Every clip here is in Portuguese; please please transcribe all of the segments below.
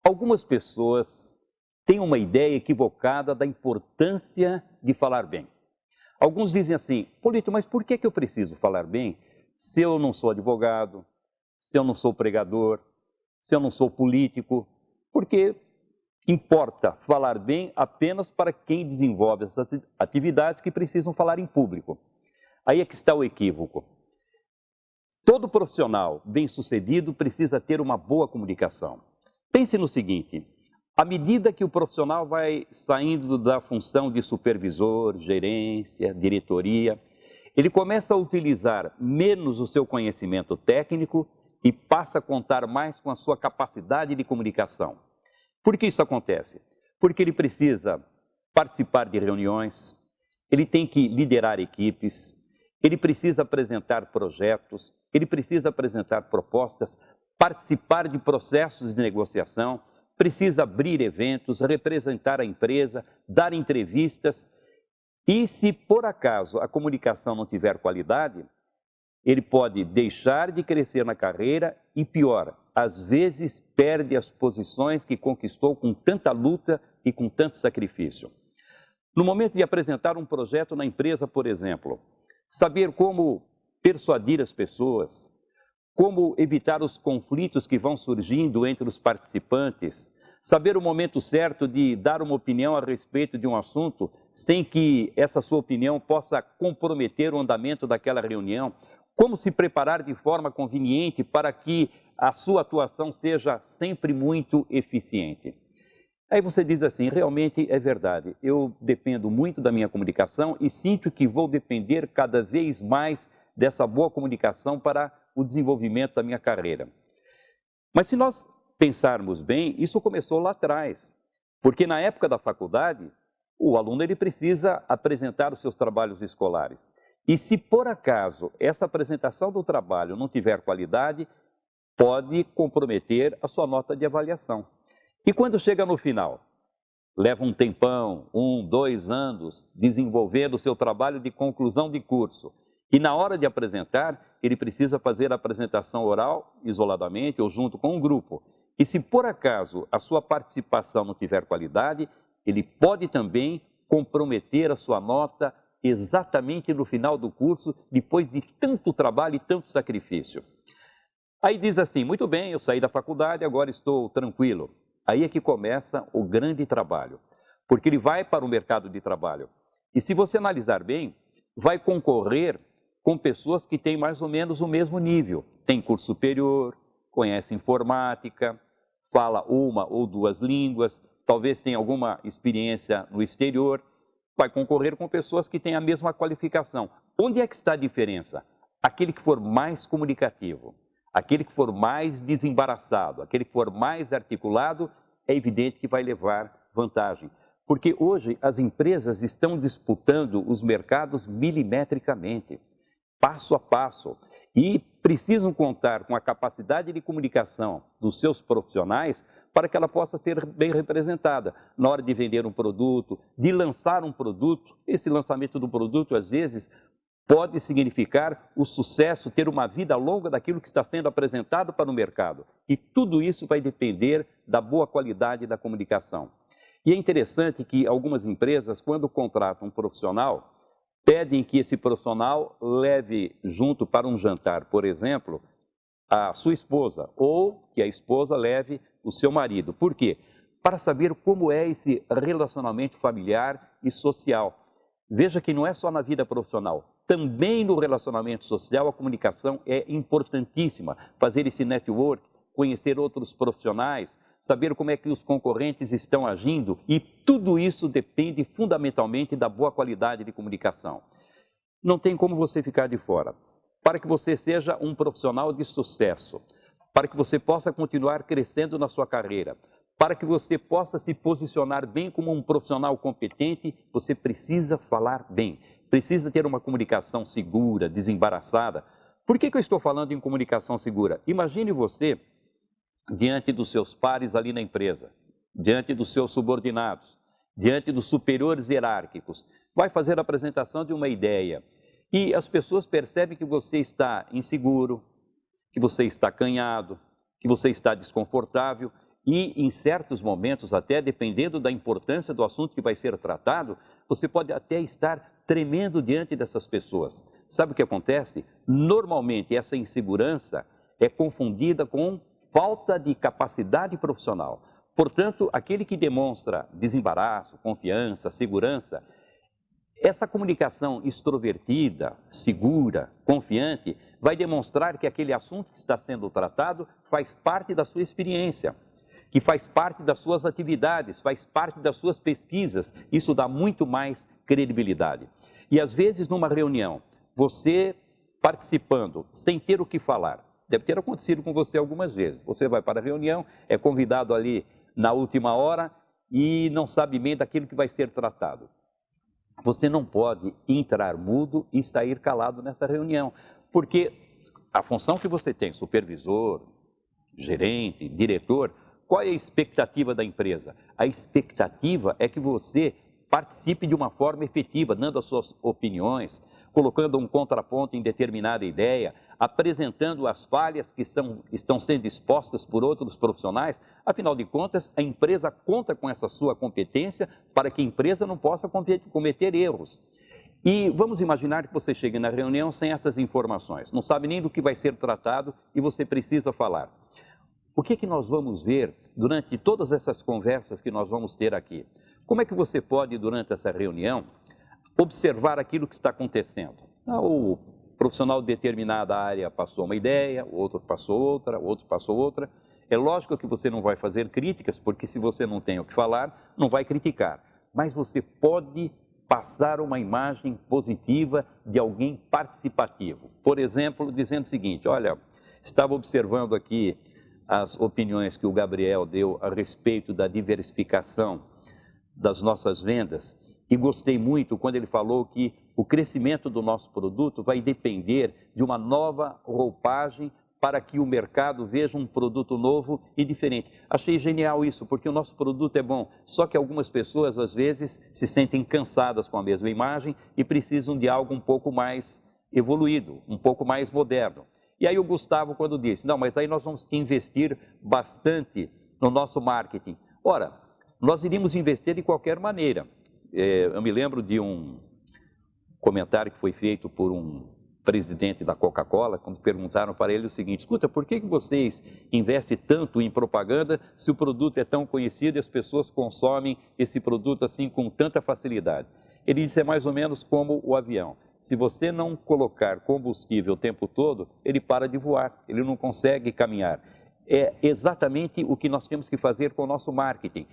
Algumas pessoas têm uma ideia equivocada da importância de falar bem. Alguns dizem assim: Polito, mas por que eu preciso falar bem se eu não sou advogado, se eu não sou pregador, se eu não sou político? Porque importa falar bem apenas para quem desenvolve essas atividades que precisam falar em público. Aí é que está o equívoco. Todo profissional bem-sucedido precisa ter uma boa comunicação. Pense no seguinte: à medida que o profissional vai saindo da função de supervisor, gerência, diretoria, ele começa a utilizar menos o seu conhecimento técnico e passa a contar mais com a sua capacidade de comunicação. Por que isso acontece? Porque ele precisa participar de reuniões, ele tem que liderar equipes, ele precisa apresentar projetos, ele precisa apresentar propostas, participar de processos de negociação, precisa abrir eventos, representar a empresa, dar entrevistas. E se por acaso a comunicação não tiver qualidade, ele pode deixar de crescer na carreira e, pior, às vezes perde as posições que conquistou com tanta luta e com tanto sacrifício. No momento de apresentar um projeto na empresa, por exemplo, saber como persuadir as pessoas, como evitar os conflitos que vão surgindo entre os participantes, saber o momento certo de dar uma opinião a respeito de um assunto sem que essa sua opinião possa comprometer o andamento daquela reunião, como se preparar de forma conveniente para que a sua atuação seja sempre muito eficiente. Aí você diz assim: realmente é verdade, eu dependo muito da minha comunicação e sinto que vou depender cada vez mais dessa boa comunicação para o desenvolvimento da minha carreira. Mas se nós pensarmos bem, isso começou lá atrás, porque na época da faculdade, o aluno ele precisa apresentar os seus trabalhos escolares. E se por acaso essa apresentação do trabalho não tiver qualidade, pode comprometer a sua nota de avaliação. E quando chega no final, leva um tempão, 1, 2 anos, desenvolvendo o seu trabalho de conclusão de curso. E na hora de apresentar, ele precisa fazer a apresentação oral, isoladamente ou junto com um grupo. E se por acaso a sua participação não tiver qualidade, ele pode também comprometer a sua nota exatamente no final do curso, depois de tanto trabalho e tanto sacrifício. Aí diz assim: muito bem, eu saí da faculdade, agora estou tranquilo. Aí é que começa o grande trabalho, porque ele vai para o mercado de trabalho. E se você analisar bem, vai concorrer com pessoas que têm mais ou menos o mesmo nível. Tem curso superior, conhece informática, fala uma ou duas línguas, talvez tenha alguma experiência no exterior. Vai concorrer com pessoas que têm a mesma qualificação. Onde é que está a diferença? Aquele que for mais comunicativo, aquele que for mais desembaraçado, aquele que for mais articulado, é evidente que vai levar vantagem. Porque hoje as empresas estão disputando os mercados milimetricamente, passo a passo, e precisam contar com a capacidade de comunicação dos seus profissionais para que ela possa ser bem representada na hora de vender um produto, de lançar um produto. Esse lançamento do produto, às vezes, pode significar o sucesso, ter uma vida longa daquilo que está sendo apresentado para o mercado. E tudo isso vai depender da boa qualidade da comunicação. E é interessante que algumas empresas, quando contratam um profissional, pedem que esse profissional leve junto para um jantar, por exemplo, a sua esposa, ou que a esposa leve o seu marido. Por quê? Para saber como é esse relacionamento familiar e social. Veja que não é só na vida profissional, também no relacionamento social a comunicação é importantíssima. Fazer esse network, conhecer outros profissionais, saber como é que os concorrentes estão agindo, e tudo isso depende fundamentalmente da boa qualidade de comunicação. Não tem como você ficar de fora. Para que você seja um profissional de sucesso, para que você possa continuar crescendo na sua carreira, para que você possa se posicionar bem como um profissional competente, você precisa falar bem, precisa ter uma comunicação segura, desembaraçada. Por que eu estou falando em comunicação segura? Imagine você diante dos seus pares ali na empresa, diante dos seus subordinados, diante dos superiores hierárquicos, vai fazer a apresentação de uma ideia e as pessoas percebem que você está inseguro, que você está acanhado, que você está desconfortável. e, em certos momentos, até dependendo da importância do assunto que vai ser tratado, você pode até estar tremendo diante dessas pessoas. Sabe o que acontece? Normalmente, essa insegurança é confundida com falta de capacidade profissional. Portanto, aquele que demonstra desembaraço, confiança, segurança, essa comunicação extrovertida, segura, confiante, vai demonstrar que aquele assunto que está sendo tratado faz parte da sua experiência, que faz parte das suas atividades, faz parte das suas pesquisas. Isso dá muito mais credibilidade. E às vezes, numa reunião, você participando, sem ter o que falar, deve ter acontecido com você algumas vezes. Você vai para a reunião, é convidado ali na última hora e não sabe bem daquilo que vai ser tratado. Você não pode entrar mudo e sair calado nessa reunião, porque a função que você tem, supervisor, gerente, diretor, qual é a expectativa da empresa? A expectativa é que você participe de uma forma efetiva, dando as suas opiniões, colocando um contraponto em determinada ideia, apresentando as falhas que estão sendo expostas por outros profissionais. Afinal de contas, a empresa conta com essa sua competência para que a empresa não possa cometer erros. E vamos imaginar que você chegue na reunião sem essas informações, não sabe nem do que vai ser tratado e você precisa falar. O que nós vamos ver durante todas essas conversas que nós vamos ter aqui? Como é que você pode, durante essa reunião, observar aquilo que está acontecendo? O profissional de determinada área passou uma ideia, o outro passou outra, o outro passou outra. É lógico que você não vai fazer críticas, porque se você não tem o que falar, não vai criticar. Mas você pode passar uma imagem positiva de alguém participativo. Por exemplo, dizendo o seguinte: olha, estava observando aqui as opiniões que o Gabriel deu a respeito da diversificação das nossas vendas e gostei muito quando ele falou que o crescimento do nosso produto vai depender de uma nova roupagem para que o mercado veja um produto novo e diferente. Achei genial isso, porque o nosso produto é bom, só que algumas pessoas às vezes se sentem cansadas com a mesma imagem e precisam de algo um pouco mais evoluído, um pouco mais moderno. E aí o Gustavo quando disse, não, mas aí nós vamos investir bastante no nosso marketing. Ora, nós iríamos investir de qualquer maneira. Eu me lembro de um comentário que foi feito por um presidente da Coca-Cola, quando perguntaram para ele o seguinte: escuta, por que vocês investem tanto em propaganda se o produto é tão conhecido e as pessoas consomem esse produto assim com tanta facilidade? Ele disse, é mais ou menos como o avião. Se você não colocar combustível o tempo todo, ele para de voar, ele não consegue caminhar. É exatamente o que nós temos que fazer com o nosso marketing.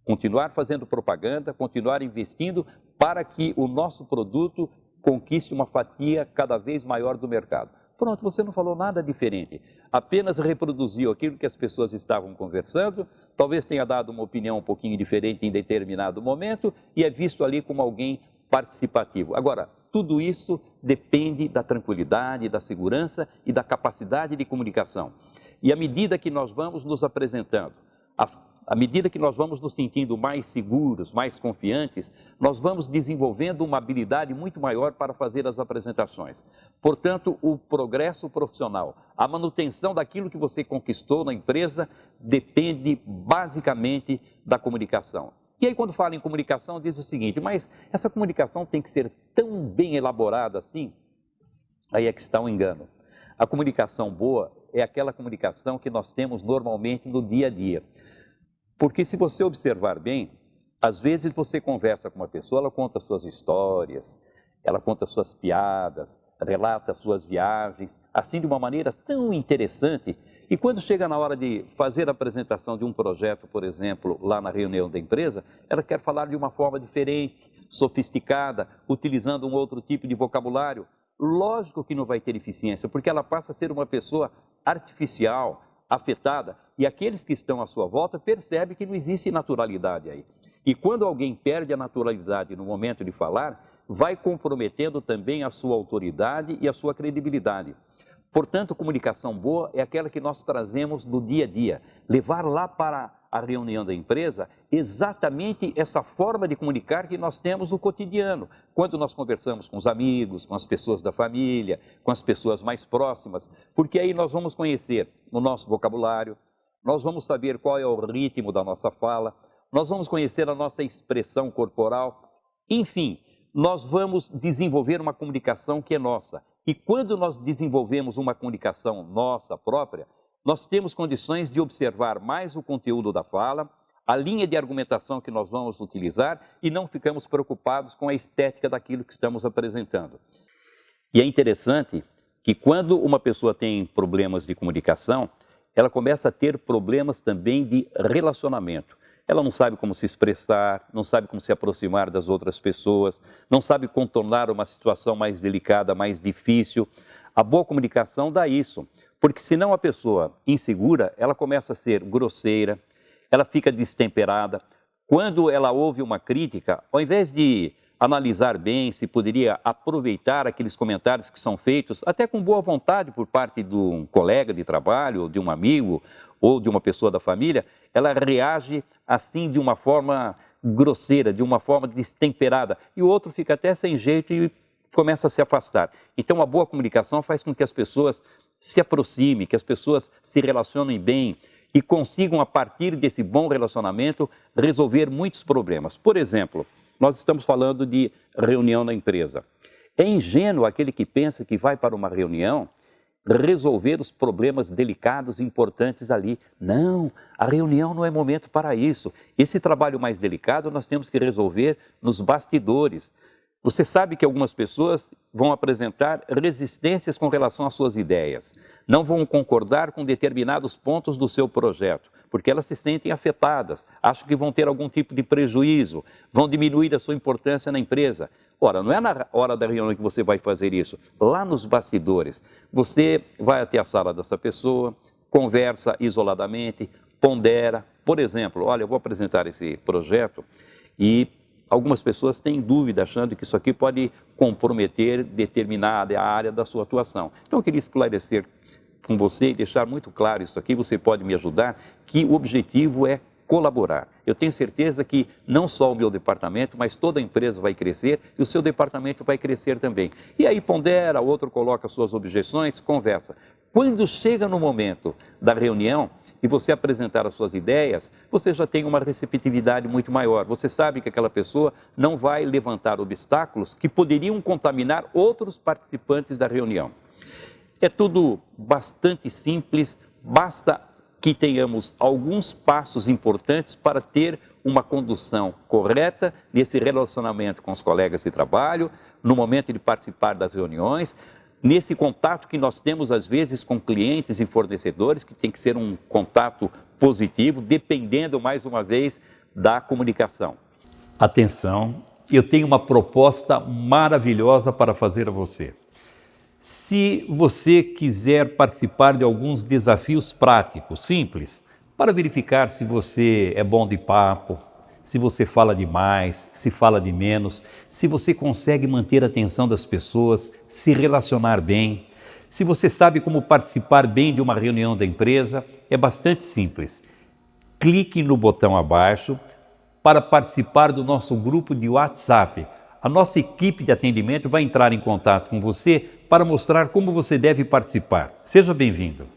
Continuar fazendo propaganda, continuar investindo para que o nosso produto conquiste uma fatia cada vez maior do mercado. Pronto, você não falou nada diferente, apenas reproduziu aquilo que as pessoas estavam conversando, talvez tenha dado uma opinião um pouquinho diferente em determinado momento e é visto ali como alguém participativo. Agora, tudo isso depende da tranquilidade, da segurança e da capacidade de comunicação. E à medida que nós vamos nos apresentando, à medida que nós vamos nos sentindo mais seguros, mais confiantes, nós vamos desenvolvendo uma habilidade muito maior para fazer as apresentações. Portanto, o progresso profissional, a manutenção daquilo que você conquistou na empresa, depende basicamente da comunicação. E aí, quando fala em comunicação, diz o seguinte, mas essa comunicação tem que ser tão bem elaborada assim? Aí é que está um engano. A comunicação boa é aquela comunicação que nós temos normalmente no dia a dia. Porque se você observar bem, às vezes você conversa com uma pessoa, ela conta suas histórias, ela conta suas piadas, relata suas viagens, assim de uma maneira tão interessante. E quando chega na hora de fazer a apresentação de um projeto, por exemplo, lá na reunião da empresa, ela quer falar de uma forma diferente, sofisticada, utilizando um outro tipo de vocabulário. Lógico que não vai ter eficiência, porque ela passa a ser uma pessoa artificial, afetada, e aqueles que estão à sua volta percebem que não existe naturalidade aí. E quando alguém perde a naturalidade no momento de falar, vai comprometendo também a sua autoridade e a sua credibilidade. Portanto, comunicação boa é aquela que nós trazemos do dia a dia, levar lá para a reunião da empresa exatamente essa forma de comunicar que nós temos no cotidiano, quando nós conversamos com os amigos, com as pessoas da família, com as pessoas mais próximas, porque aí nós vamos conhecer no nosso vocabulário, nós vamos saber qual é o ritmo da nossa fala, nós vamos conhecer a nossa expressão corporal, enfim, nós vamos desenvolver uma comunicação que é nossa. E quando nós desenvolvemos uma comunicação nossa própria, nós temos condições de observar mais o conteúdo da fala, a linha de argumentação que nós vamos utilizar e não ficamos preocupados com a estética daquilo que estamos apresentando. E é interessante que quando uma pessoa tem problemas de comunicação, ela começa a ter problemas também de relacionamento. Ela não sabe como se expressar, não sabe como se aproximar das outras pessoas, não sabe contornar uma situação mais delicada, mais difícil. A boa comunicação dá isso, porque senão a pessoa insegura, ela começa a ser grosseira, ela fica destemperada. Quando ela ouve uma crítica, ao invés de analisar bem se poderia aproveitar aqueles comentários que são feitos, até com boa vontade por parte de um colega de trabalho, ou de um amigo, ou de uma pessoa da família, ela reage assim de uma forma grosseira, de uma forma destemperada, e o outro fica até sem jeito e começa a se afastar. Então a boa comunicação faz com que as pessoas se aproximem, que as pessoas se relacionem bem e consigam, a partir desse bom relacionamento, resolver muitos problemas. Por exemplo, nós estamos falando de reunião na empresa. É ingênuo aquele que pensa que vai para uma reunião resolver os problemas delicados e importantes ali. Não, a reunião não é momento para isso. Esse trabalho mais delicado nós temos que resolver nos bastidores. Você sabe que algumas pessoas vão apresentar resistências com relação às suas ideias. Não vão concordar com determinados pontos do seu projeto, porque elas se sentem afetadas, acham que vão ter algum tipo de prejuízo, vão diminuir a sua importância na empresa. Ora, não é na hora da reunião que você vai fazer isso, lá nos bastidores. Você vai até a sala dessa pessoa, conversa isoladamente, pondera. Por exemplo, olha, eu vou apresentar esse projeto e algumas pessoas têm dúvida, achando que isso aqui pode comprometer determinada área da sua atuação. Então, eu queria esclarecer com você e deixar muito claro isso aqui, você pode me ajudar, que o objetivo é colaborar. Eu tenho certeza que não só o meu departamento, mas toda a empresa vai crescer e o seu departamento vai crescer também. E aí pondera, o outro coloca suas objeções, conversa. Quando chega no momento da reunião e você apresentar as suas ideias, você já tem uma receptividade muito maior. Você sabe que aquela pessoa não vai levantar obstáculos que poderiam contaminar outros participantes da reunião. É tudo bastante simples, basta que tenhamos alguns passos importantes para ter uma condução correta nesse relacionamento com os colegas de trabalho, no momento de participar das reuniões, nesse contato que nós temos às vezes com clientes e fornecedores, que tem que ser um contato positivo, dependendo mais uma vez da comunicação. Atenção, eu tenho uma proposta maravilhosa para fazer a você. Se você quiser participar de alguns desafios práticos, simples, para verificar se você é bom de papo, se você fala demais, se fala de menos, se você consegue manter a atenção das pessoas, se relacionar bem, se você sabe como participar bem de uma reunião da empresa, é bastante simples. Clique no botão abaixo para participar do nosso grupo de WhatsApp. A nossa equipe de atendimento vai entrar em contato com você para mostrar como você deve participar. Seja bem-vindo.